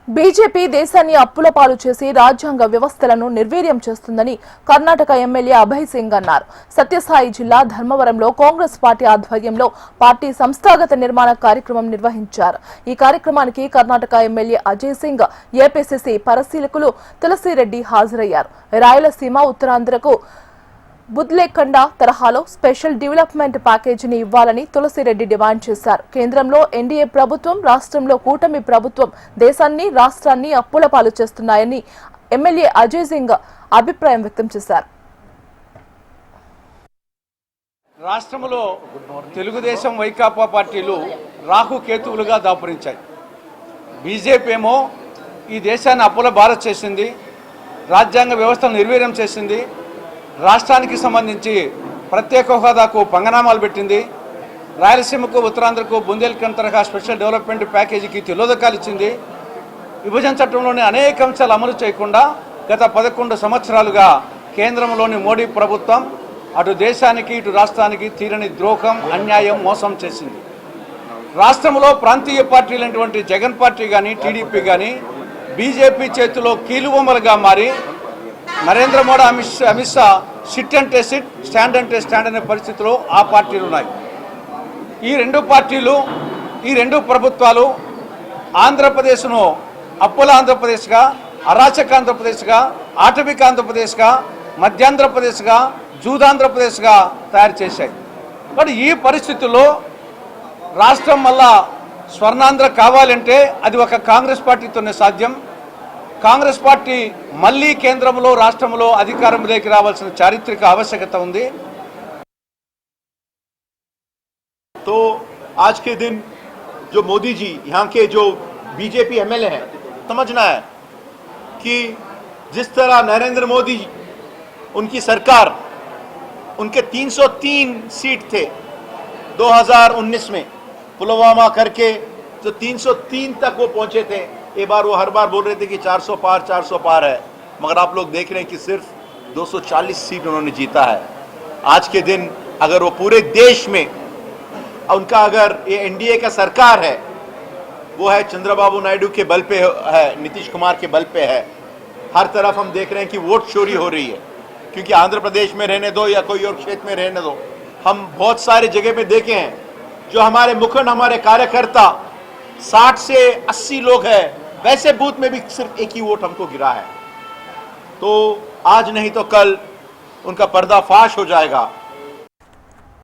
BJP దేశాన్ని అప్పుల పాలు చేసి రాజ్యాంగ వ్యవస్థలను నిర్వీర్యం చేస్తుందని కర్ణాటక ఎమ్మెల్యే అభయ్ సింగ్ అన్నారు. సత్యసాయి జిల్లా ధర్మవరంలో కాంగ్రెస్ పార్టీ ఆధ్వర్యంలో పార్టీ సంస్థాగత నిర్మాణ కార్యక్రమం నిర్వహించారు. ఈ కార్యక్రమానికి కర్ణాటక ఎమ్మెల్యే అజయ్ సింగ్, ఏపీసీసీ పరిశీలకులు తులసిరెడ్డి హాజరయ్యారు. రాయలసీమ, ఉత్తరాంధ్రకు బుద్లేఖండ తరహాలో స్పెషల్ డెవలప్మెంట్ ప్యాకేజీని ఇవ్వాలని తులసిరెడ్డి డిమాండ్ చేశారు. కేంద్రంలో ఎన్డీఏ ప్రభుత్వం, రాష్ట్రంలో కూటమి ప్రభుత్వం దేశాన్ని, రాష్ట్రాన్ని అప్పుల పాలు చేస్తున్నాయని ఎమ్మెల్యే అజయ్ సింగ్ అభిప్రాయం వ్యక్తం చేశారు. రాష్ట్రంలో తెలుగుదేశం, వైకాపా పార్టీలు రాహుకేతువులుగా దాపురించాయి. బీజేపీ ఏమో ఈ దేశాన్ని అప్పుల భారత చేసింది, రాజ్యాంగ వ్యవస్థను నిర్వీర్యం చేసింది, రాష్ట్రానికి సంబంధించి ప్రత్యేక హోదాకు పంగనామాలు పెట్టింది, రాయలసీమకు, ఉత్తరాంధ్రకు బుందేల్ఖండ్ తరహా స్పెషల్ డెవలప్మెంట్ ప్యాకేజీకి తిలోదకాలు ఇచ్చింది. విభజన చట్టంలోని అనేక అంశాలు అమలు చేయకుండా గత 11 సంవత్సరాలుగా కేంద్రంలోని మోడీ ప్రభుత్వం అటు దేశానికి, ఇటు రాష్ట్రానికి తీరని ద్రోహం, అన్యాయం, మోసం చేసింది. రాష్ట్రంలో ప్రాంతీయ పార్టీలైనటువంటి జగన్ పార్టీ కానీ, టీడీపీ కానీ బీజేపీ చేతిలో కీలుబొమ్మలుగా మారి నరేంద్ర మోడీ, అమిత్ షా సిట్ అంటే సిట్, స్టాండ్ అంటే స్టాండ్ అనే పరిస్థితిలో ఆ పార్టీలు ఉన్నాయి. ఈ రెండు ప్రభుత్వాలు ఆంధ్రప్రదేశ్ను అప్పుల ఆంధ్రప్రదేశ్గా, అరాచక ఆంధ్రప్రదేశ్గా, ఆటవిక ఆంధ్రప్రదేశ్గా, మధ్యాంధ్రప్రదేశ్గా, జూదాంధ్రప్రదేశ్గా తయారు చేశాయి. మరి ఈ పరిస్థితుల్లో రాష్ట్రం మళ్ళా స్వర్ణాంధ్ర కావాలంటే అది ఒక కాంగ్రెస్ పార్టీతోనే సాధ్యం. కాంగ్రెస్ పార్టీ మళ్ళీ కేంద్రంలో, రాష్ట్రంలో అధికారంలోకి రావాల్సిన చారిత్రక आवश्यकता ఉంది. तो आज के दिन जो मोदी जी, यहाँ के जो बीजेपी एमएलए हैं, समझना है कि जिस तरह नरेंद्र मोदी उनकी सरकार, उनके 303 सीट थे 2019 में पुलवामा करके जो 303 तक वो पहुंचे थे. ये बार वो हर बार बोल रहे थे कि 400 पार है, मगर आप लोग देख रहे हैं कि सिर्फ 240 सीट उन्होंने जीता है. आज के दिन अगर वो पूरे देश में उनका, अगर ये एनडीए का सरकार है, वो है चंद्रबाबू नायडू के बल पे है, नीतीश कुमार के बल पे है. हर तरफ हम देख रहे हैं कि वोट चोरी हो रही है, क्योंकि आंध्र प्रदेश में रहने दो या कोई और क्षेत्र में रहने दो, हम बहुत सारे जगह पे देखे हैं जो हमारे मुखंड, हमारे कार्यकर्ता 60 से 80 लोग हैं, वैसे बूथ में भी सिर्फ एक ही वोट हमको गिरा है. तो आज नहीं तो कल उनका पर्दाफाश हो जाएगा.